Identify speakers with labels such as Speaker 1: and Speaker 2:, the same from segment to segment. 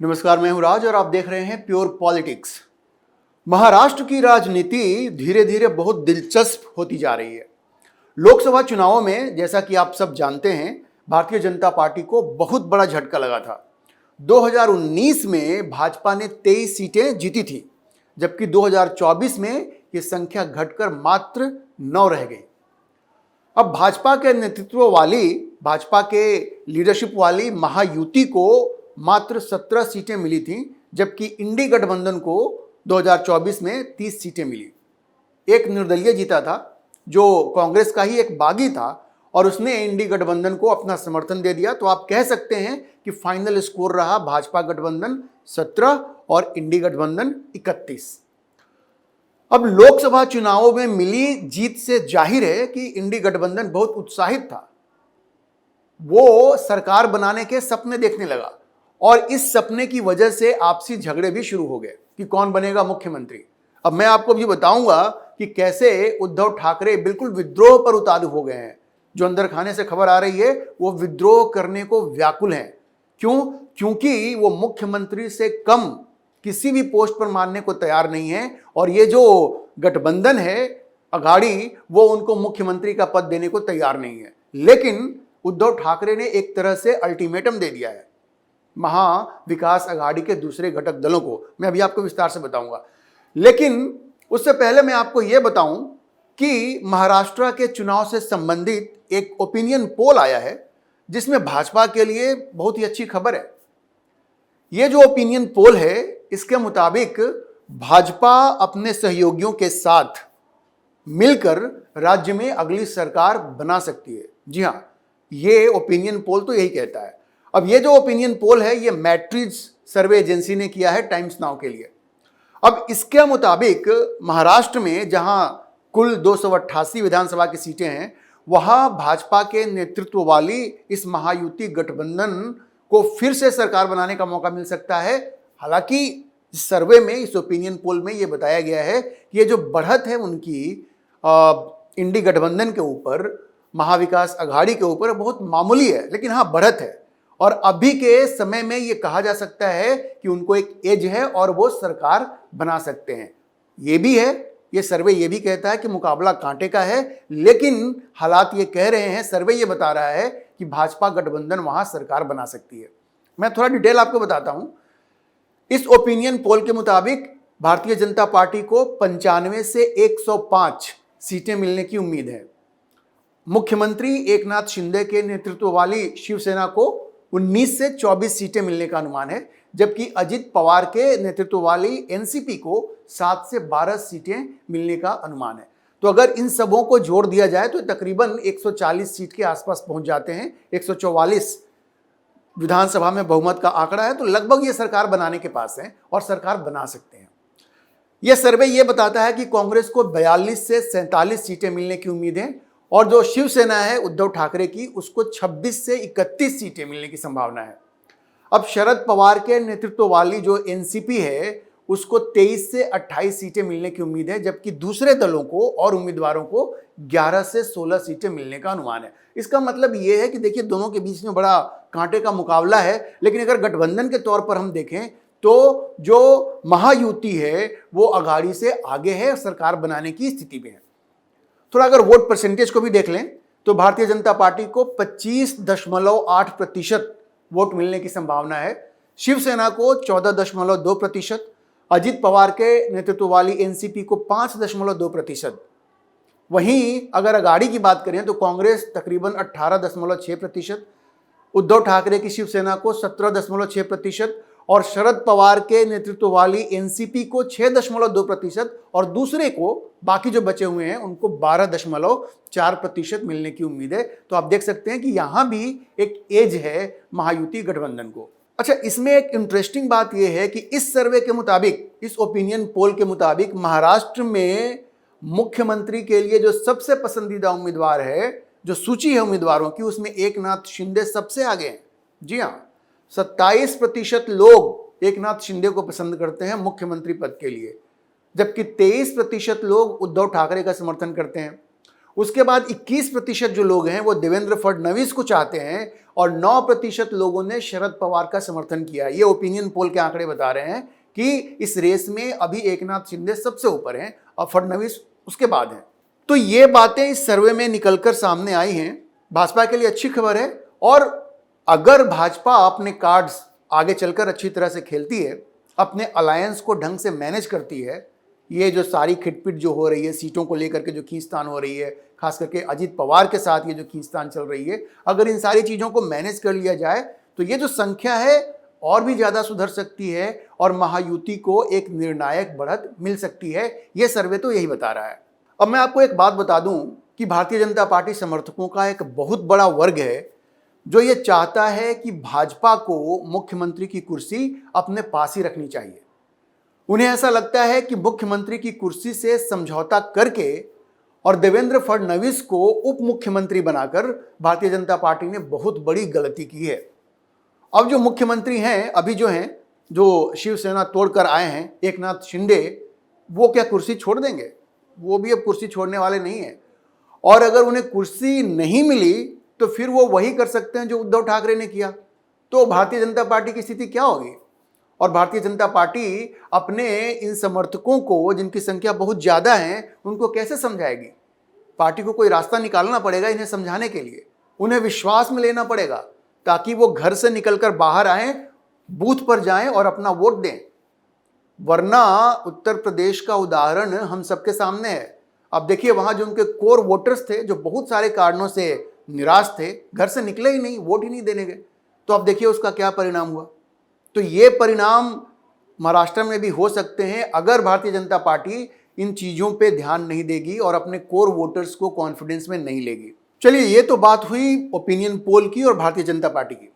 Speaker 1: नमस्कार, मैं हूं राज और आप देख रहे हैं प्योर पॉलिटिक्स। महाराष्ट्र की राजनीति धीरे धीरे बहुत दिलचस्प होती जा रही है। लोकसभा चुनावों में जैसा कि आप सब जानते हैं, भारतीय जनता पार्टी को बहुत बड़ा झटका लगा था। 2019 में भाजपा ने 23 सीटें जीती थी, जबकि 2024 में ये संख्या घटकर मात्र 9 रह गई। अब भाजपा के नेतृत्व वाली, भाजपा के लीडरशिप वाली महायुति को मात्र 17 सीटें मिली थीं, जबकि इंडी गठबंधन को 2024 में 30 सीटें मिली। एक निर्दलीय जीता था जो कांग्रेस का ही एक बागी था और उसने इंडी गठबंधन को अपना समर्थन दे दिया। तो आप कह सकते हैं कि फाइनल स्कोर रहा भाजपा गठबंधन 17 और इंडी गठबंधन 31। अब लोकसभा चुनावों में मिली जीत से जाहिर है कि इंडी गठबंधन बहुत उत्साहित था। वो सरकार बनाने के सपने देखने लगा और इस सपने की वजह से आपसी झगड़े भी शुरू हो गए कि कौन बनेगा मुख्यमंत्री। अब मैं आपको भी बताऊंगा कि कैसे उद्धव ठाकरे बिल्कुल विद्रोह पर उतारू हो गए हैं। जो अंदर खाने से खबर आ रही है वो विद्रोह करने को व्याकुल हैं। क्यों? क्योंकि वो मुख्यमंत्री से कम किसी भी पोस्ट पर मानने को तैयार नहीं है और ये जो गठबंधन है अघाड़ी, वो उनको मुख्यमंत्री का पद देने को तैयार नहीं है। लेकिन उद्धव ठाकरे ने एक तरह से अल्टीमेटम दे दिया है महा विकास अघाड़ी के दूसरे घटक दलों को। मैं अभी आपको विस्तार से बताऊंगा, लेकिन उससे पहले मैं आपको यह बताऊं कि महाराष्ट्र के चुनाव से संबंधित एक ओपिनियन पोल आया है जिसमें भाजपा के लिए बहुत ही अच्छी खबर है। यह जो ओपिनियन पोल है, इसके मुताबिक भाजपा अपने सहयोगियों के साथ मिलकर राज्य में अगली सरकार बना सकती है। जी हां, यह ओपिनियन पोल तो यही कहता है। अब ये जो ओपिनियन पोल है ये मैट्रिज सर्वे एजेंसी ने किया है टाइम्स नाउ के लिए। अब इसके मुताबिक महाराष्ट्र में जहां कुल 288 विधानसभा की सीटें हैं, वहां भाजपा के नेतृत्व वाली इस महायुति गठबंधन को फिर से सरकार बनाने का मौका मिल सकता है। हालांकि इस सर्वे में, इस ओपिनियन पोल में ये बताया गया है कि ये जो बढ़त है उनकी इंडी गठबंधन के ऊपर, महाविकास अघाड़ी के ऊपर, बहुत मामूली है, लेकिन हाँ बढ़त है। और अभी के समय में ये कहा जा सकता है कि उनको एक एज है और वो सरकार बना सकते हैं। ये भी है, ये सर्वे ये भी कहता है कि मुकाबला कांटे का है, लेकिन हालात ये कह रहे हैं, सर्वे ये बता रहा है कि भाजपा गठबंधन वहां सरकार बना सकती है। मैं थोड़ा डिटेल आपको बताता हूं। इस ओपिनियन पोल के मुताबिक भारतीय जनता पार्टी को 95 से 105 सीटें मिलने की उम्मीद है। मुख्यमंत्री एकनाथ शिंदे के नेतृत्व वाली शिवसेना को 19 से 24 सीटें मिलने का अनुमान है, जबकि अजित पवार के नेतृत्व वाली एनसीपी को 7 से 12 सीटें मिलने का अनुमान है। तो अगर इन सबों को जोड़ दिया जाए तो तकरीबन 140 सीट के आसपास पहुंच जाते हैं। 144 विधानसभा में बहुमत का आंकड़ा है, तो लगभग ये सरकार बनाने के पास है और सरकार बना सकते हैं। यह सर्वे यह बताता है कि कांग्रेस को 42 से 47 सीटें मिलने की उम्मीद है और जो शिवसेना है उद्धव ठाकरे की, उसको 26 से 31 सीटें मिलने की संभावना है। अब शरद पवार के नेतृत्व वाली जो एनसीपी है उसको 23 से 28 सीटें मिलने की उम्मीद है, जबकि दूसरे दलों को और उम्मीदवारों को 11 से 16 सीटें मिलने का अनुमान है। इसका मतलब यह है कि देखिए, दोनों के बीच में बड़ा कांटे का मुकाबला है, लेकिन अगर गठबंधन के तौर पर हम देखें तो जो महायुति है वो अघाड़ी से आगे है, सरकार बनाने की स्थिति में है। थोड़ा अगर वोट परसेंटेज को भी देख लें तो भारतीय जनता पार्टी को 25.8% वोट मिलने की संभावना है, शिवसेना को 14.2%, अजित पवार के नेतृत्व वाली एनसीपी को 5.2%। वहीं अगर अघाड़ी की बात करें तो कांग्रेस तकरीबन 18.6%, उद्धव ठाकरे की शिवसेना को 17.6% और शरद पवार के नेतृत्व वाली एनसीपी को 6.2% और दूसरे को, बाकी जो बचे हुए हैं, उनको 12.4% मिलने की उम्मीद है। तो आप देख सकते हैं कि यहां भी एक एज है महायुति गठबंधन को। अच्छा, इसमें एक इंटरेस्टिंग बात यह है कि इस सर्वे के मुताबिक, इस ओपिनियन पोल के मुताबिक, महाराष्ट्र में मुख्यमंत्री के लिए जो सबसे पसंदीदा उम्मीदवार है, जो सूची है उम्मीदवारों की, उसमें एकनाथ शिंदे सबसे आगे हैं। जी हाँ, 27% लोग एकनाथ शिंदे को पसंद करते हैं मुख्यमंत्री पद के लिए, जबकि 23% लोग उद्धव ठाकरे का समर्थन करते हैं। उसके बाद 21% जो लोग हैं वो देवेंद्र फडणवीस को चाहते हैं और 9% लोगों ने शरद पवार का समर्थन किया। ये ओपिनियन पोल के आंकड़े बता रहे हैं कि इस रेस में अभी एकनाथ शिंदे सबसे ऊपर हैं और फडणवीस उसके बाद हैं। तो ये बातें इस सर्वे में निकलकर सामने आई हैं। भाजपा के लिए अच्छी खबर है और अगर भाजपा अपने कार्ड्स आगे चलकर अच्छी तरह से खेलती है, अपने अलायंस को ढंग से मैनेज करती है, ये जो सारी खिटपिट जो हो रही है, सीटों को लेकर के जो खींचतान हो रही है, खास करके अजित पवार के साथ ये जो खींचतान चल रही है, अगर इन सारी चीज़ों को मैनेज कर लिया जाए तो ये जो संख्या है और भी ज़्यादा सुधर सकती है और महायुति को एक निर्णायक बढ़त मिल सकती है। ये सर्वे तो यही बता रहा है। अब मैं आपको एक बात बता दूं कि भारतीय जनता पार्टी समर्थकों का एक बहुत बड़ा वर्ग है जो ये चाहता है कि भाजपा को मुख्यमंत्री की कुर्सी अपने पास ही रखनी चाहिए। उन्हें ऐसा लगता है कि मुख्यमंत्री की कुर्सी से समझौता करके और देवेंद्र फडणवीस को उप मुख्यमंत्री बनाकर भारतीय जनता पार्टी ने बहुत बड़ी गलती की है। अब जो मुख्यमंत्री हैं अभी जो शिवसेना तोड़कर आए हैं, एकनाथ शिंदे, वो क्या कुर्सी छोड़ देंगे? वो भी अब कुर्सी छोड़ने वाले नहीं हैं। और अगर उन्हें कुर्सी नहीं मिली तो फिर वो वही कर सकते हैं जो उद्धव ठाकरे ने किया। तो भारतीय जनता पार्टी की स्थिति क्या होगी? और भारतीय जनता पार्टी अपने इन समर्थकों को, जिनकी संख्या बहुत ज़्यादा है, उनको कैसे समझाएगी? पार्टी को कोई रास्ता निकालना पड़ेगा इन्हें समझाने के लिए। उन्हें विश्वास में लेना पड़ेगा ताकि वो घर से निकलकर बाहर आएं, बूथ पर जाएं और अपना वोट दें। वरना उत्तर प्रदेश का उदाहरण हम सबके सामने है। अब देखिए, वहां जो उनके कोर वोटर्स थे, जो बहुत सारे कारणों से निराश थे, घर से निकले ही नहीं, वोट ही नहीं देने गए। तो अब देखिए उसका क्या परिणाम हुआ। तो ये परिणाम महाराष्ट्र में भी हो सकते हैं अगर भारतीय जनता पार्टी इन चीज़ों पे ध्यान नहीं देगी और अपने कोर वोटर्स को कॉन्फिडेंस में नहीं लेगी। चलिए, ये तो बात हुई ओपिनियन पोल की और भारतीय जनता पार्टी की।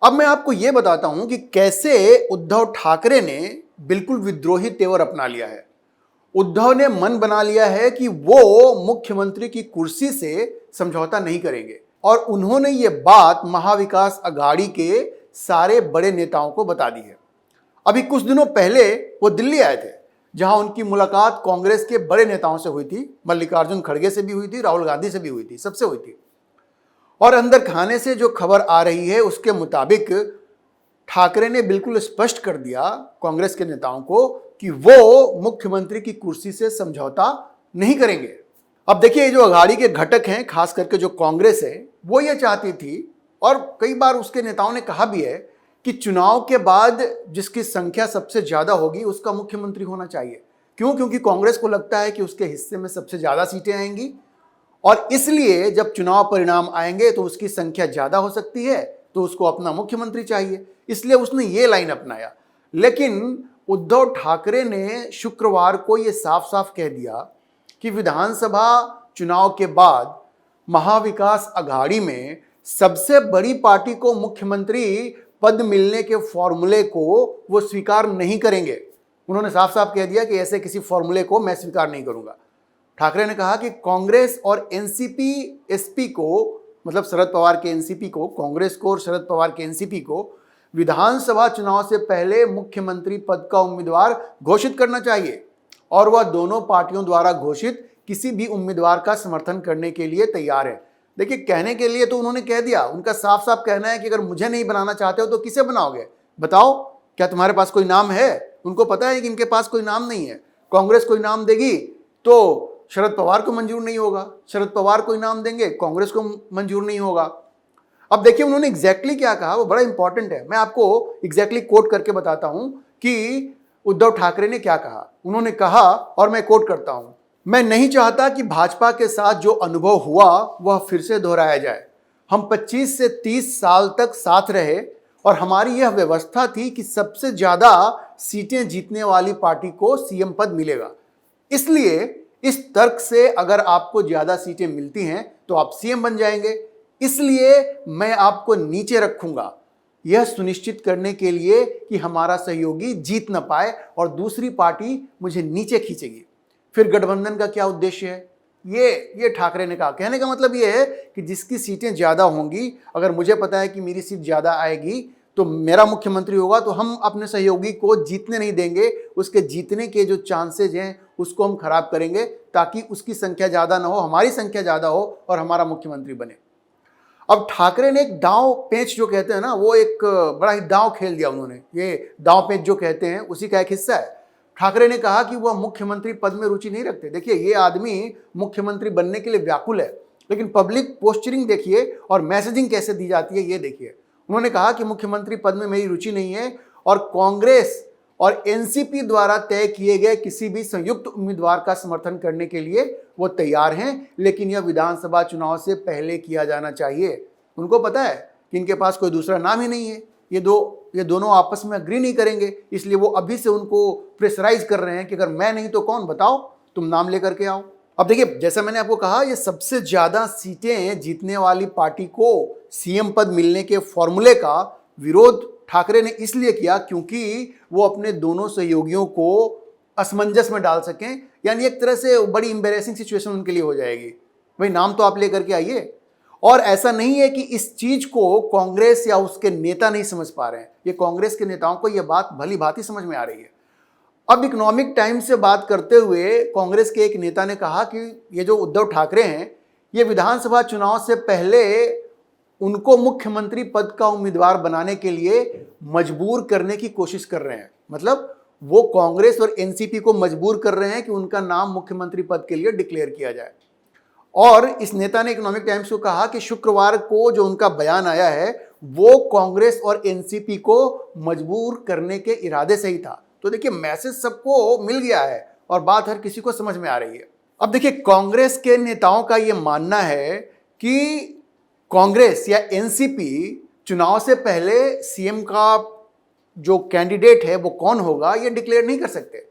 Speaker 1: अब मैं आपको ये बताता हूं कि कैसे उद्धव ठाकरे ने बिल्कुल विद्रोही तेवर अपना लिया है। उद्धव ने मन बना लिया है कि वो मुख्यमंत्री की कुर्सी से समझौता नहीं करेंगे और उन्होंने ये बात महाविकास अघाड़ी के सारे बड़े नेताओं को बता दी है। अभी कुछ दिनों पहले वो दिल्ली आए थे, जहां उनकी मुलाकात कांग्रेस के बड़े नेताओं से हुई थी। मल्लिकार्जुन खड़गे से भी हुई थी, राहुल गांधी से भी हुई थी, सबसे हुई थी। और अंदर खाने से जो खबर आ रही है उसके मुताबिक ठाकरे ने बिल्कुल स्पष्ट कर दिया कांग्रेस के नेताओं को कि वो मुख्यमंत्री की कुर्सी से समझौता नहीं करेंगे। अब देखिए, जो अघाड़ी के घटक हैं, खास करके जो कांग्रेस है, वो ये चाहती थी और कई बार उसके नेताओं ने कहा भी है कि चुनाव के बाद जिसकी संख्या सबसे ज्यादा होगी उसका मुख्यमंत्री होना चाहिए। क्यों? क्योंकि कांग्रेस को लगता है कि उसके हिस्से में सबसे ज्यादा सीटें आएंगी और इसलिए जब चुनाव परिणाम आएंगे तो उसकी संख्या ज्यादा हो सकती है, तो उसको अपना मुख्यमंत्री चाहिए। इसलिए उसने ये लाइन अपनाया। लेकिन उद्धव ठाकरे ने शुक्रवार को ये साफ साफ कह दिया कि विधानसभा चुनाव के बाद महाविकास अघाड़ी में सबसे बड़ी पार्टी को मुख्यमंत्री पद मिलने के फॉर्मूले को वो स्वीकार नहीं करेंगे। उन्होंने साफ साफ कह दिया कि ऐसे किसी फॉर्मूले को मैं स्वीकार नहीं करूंगा। ठाकरे ने कहा कि कांग्रेस और एनसीपी एसपी को, मतलब शरद पवार के एनसीपी को, कांग्रेस को और शरद पवार के एनसीपी को विधानसभा चुनाव से पहले मुख्यमंत्री पद का उम्मीदवार घोषित करना चाहिए और वह दोनों पार्टियों द्वारा घोषित किसी भी उम्मीदवार का समर्थन करने के लिए तैयार है। देखिए, कहने के लिए तो उन्होंने कह दिया, उनका साफ साफ कहना है कि अगर मुझे नहीं बनाना चाहते हो तो किसे बनाओगे? बताओ, क्या तुम्हारे पास कोई नाम है? उनको पता है कि इनके पास कोई नाम नहीं है। कांग्रेस कोई नाम देगी तो शरद पवार को मंजूर नहीं होगा, शरद पवार कोई नाम देंगे, कांग्रेस को मंजूर नहीं होगा। अब देखिए उन्होंने एग्जैक्टली क्या कहा, वो बड़ा इंपॉर्टेंट है। मैं आपको एग्जैक्टली कोट करके बताता हूं कि उद्धव ठाकरे ने क्या कहा। उन्होंने कहा, और मैं कोट करता हूं, मैं नहीं चाहता कि भाजपा के साथ जो अनुभव हुआ वह फिर से दोहराया जाए। हम 25 से 30 साल तक साथ रहे और हमारी यह व्यवस्था थी कि सबसे ज्यादा सीटें जीतने वाली पार्टी को सीएम पद मिलेगा। इसलिए इस तर्क से अगर आपको ज्यादा सीटें मिलती हैं तो आप सीएम बन जाएंगे। इसलिए मैं आपको नीचे रखूंगा, यह सुनिश्चित करने के लिए कि हमारा सहयोगी जीत न पाए और दूसरी पार्टी मुझे नीचे खींचेगी। फिर गठबंधन का क्या उद्देश्य है? ये ठाकरे ने कहा। कहने का मतलब ये है कि जिसकी सीटें ज्यादा होंगी, अगर मुझे पता है कि मेरी सीट ज्यादा आएगी तो मेरा मुख्यमंत्री होगा, तो हम अपने सहयोगी को जीतने नहीं देंगे, उसके जीतने के जो चांसेज हैं उसको हम खराब करेंगे ताकि उसकी संख्या ज़्यादा ना हो, हमारी संख्या ज़्यादा हो और हमारा मुख्यमंत्री बने। अब ठाकरे ने एक दांव पेच जो कहते हैं ना, वो एक बड़ा ही दांव खेल दिया उन्होंने। ये दांव पेच जो कहते हैं उसी का एक हिस्सा है। ठाकरे ने कहा कि वह मुख्यमंत्री पद में रुचि नहीं रखते। देखिए, ये आदमी मुख्यमंत्री बनने के लिए व्याकुल है, लेकिन पब्लिक पोस्चरिंग देखिए और मैसेजिंग कैसे दी जाती है ये देखिए। उन्होंने कहा कि मुख्यमंत्री पद में मेरी रुचि नहीं है और कांग्रेस और एनसीपी द्वारा तय किए गए किसी भी संयुक्त उम्मीदवार का समर्थन करने के लिए वो तैयार हैं, लेकिन यह विधानसभा चुनाव से पहले किया जाना चाहिए। उनको पता है कि इनके पास कोई दूसरा नाम ही नहीं है, ये दोनों आपस में अग्री नहीं करेंगे, इसलिए वो अभी से उनको प्रेशराइज कर रहे हैं कि अगर मैं नहीं तो कौन, बताओ, तुम नाम लेकर के आओ। अब देखिए, जैसा मैंने आपको कहा, ये सबसे ज्यादा सीटें जीतने वाली पार्टी को सीएम पद मिलने के फॉर्मूले का विरोध ठाकरे ने इसलिए किया क्योंकि वो अपने दोनों सहयोगियों को असमंजस में डाल सकें। यानी एक तरह से बड़ी इंबेरेसिंग सिचुएशन उनके लिए हो जाएगी। भाई, नाम तो आप लेकर के आइए। और ऐसा नहीं है कि इस चीज को कांग्रेस या उसके नेता नहीं समझ पा रहे हैं, ये कांग्रेस के नेताओं को यह बात भली भांति समझ में आ रही है। अब इकोनॉमिक टाइम्स से बात करते हुए कांग्रेस के एक नेता ने कहा कि ये जो उद्धव ठाकरे हैं, ये विधानसभा चुनाव से पहले उनको मुख्यमंत्री पद का उम्मीदवार बनाने के लिए मजबूर करने की कोशिश कर रहे हैं। मतलब वो कांग्रेस और एनसीपी को मजबूर कर रहे हैं कि उनका नाम मुख्यमंत्री पद के लिए डिक्लेयर किया जाए। और इस नेता ने इकोनॉमिक टाइम्स को कहा कि शुक्रवार को जो उनका बयान आया है वो कांग्रेस और एनसीपी को मजबूर करने के इरादे से ही था। तो देखिए, मैसेज सबको मिल गया है और बात हर किसी को समझ में आ रही है। अब देखिए, कांग्रेस के नेताओं का यह मानना है कि कांग्रेस या एनसीपी चुनाव से पहले सीएम का जो कैंडिडेट है वो कौन होगा ये डिक्लेयर नहीं कर सकते,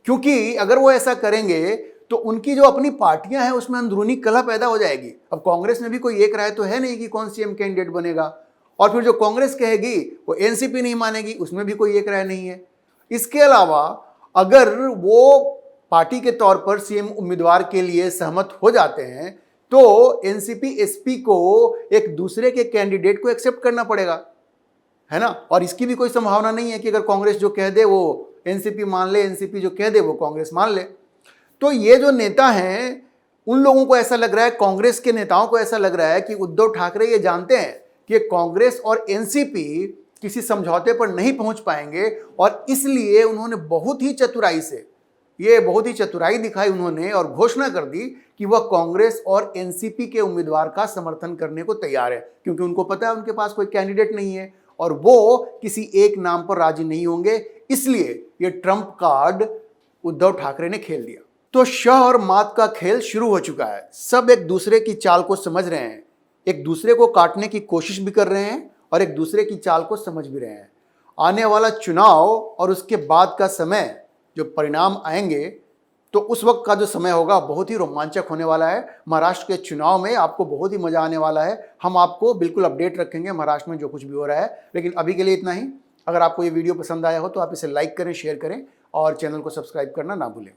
Speaker 1: क्योंकि अगर वो ऐसा करेंगे तो उनकी जो अपनी पार्टियां हैं उसमें अंदरूनी कलह पैदा हो जाएगी। अब कांग्रेस में भी कोई एक राय तो है नहीं कि कौन सीएम कैंडिडेट बनेगा, और फिर जो कांग्रेस कहेगी वो एनसीपी नहीं मानेगी, उसमें भी कोई एक राय नहीं है। इसके अलावा अगर वो पार्टी के तौर पर सीएम उम्मीदवार के लिए सहमत हो जाते हैं तो एनसीपी एसपी को एक दूसरे के कैंडिडेट को एक्सेप्ट करना पड़ेगा, है ना। और इसकी भी कोई संभावना नहीं है कि अगर कांग्रेस जो कह दे वो एनसीपी मान ले, एनसीपी जो कह दे वो कांग्रेस मान ले। तो ये जो नेता हैं, उन लोगों को ऐसा लग रहा है, कांग्रेस के नेताओं को ऐसा लग रहा है कि उद्धव ठाकरे ये जानते हैं कि कांग्रेस और एनसीपी किसी समझौते पर नहीं पहुंच पाएंगे, और इसलिए उन्होंने बहुत ही चतुराई दिखाई उन्होंने और घोषणा कर दी कि वह कांग्रेस और एनसीपी के उम्मीदवार का समर्थन करने को तैयार है, क्योंकि उनको पता है उनके पास कोई कैंडिडेट नहीं है और वो किसी एक नाम पर राजी नहीं होंगे। इसलिए ये ट्रंप कार्ड उद्धव ठाकरे ने खेल दिया। तो शह और मात का खेल शुरू हो चुका है। सब एक दूसरे की चाल को समझ रहे हैं, एक दूसरे को काटने की कोशिश भी कर रहे हैं और एक दूसरे की चाल को समझ भी रहे हैं। आने वाला चुनाव और उसके बाद का समय, जो परिणाम आएंगे, तो उस वक्त का जो समय होगा बहुत ही रोमांचक होने वाला है। महाराष्ट्र के चुनाव में आपको बहुत ही मजा आने वाला है। हम आपको बिल्कुल अपडेट रखेंगे महाराष्ट्र में जो कुछ भी हो रहा है। लेकिन अभी के लिए इतना ही। अगर आपको ये वीडियो पसंद आया हो तो आप इसे लाइक करें, शेयर करें और चैनल को सब्सक्राइब करना ना भूलें।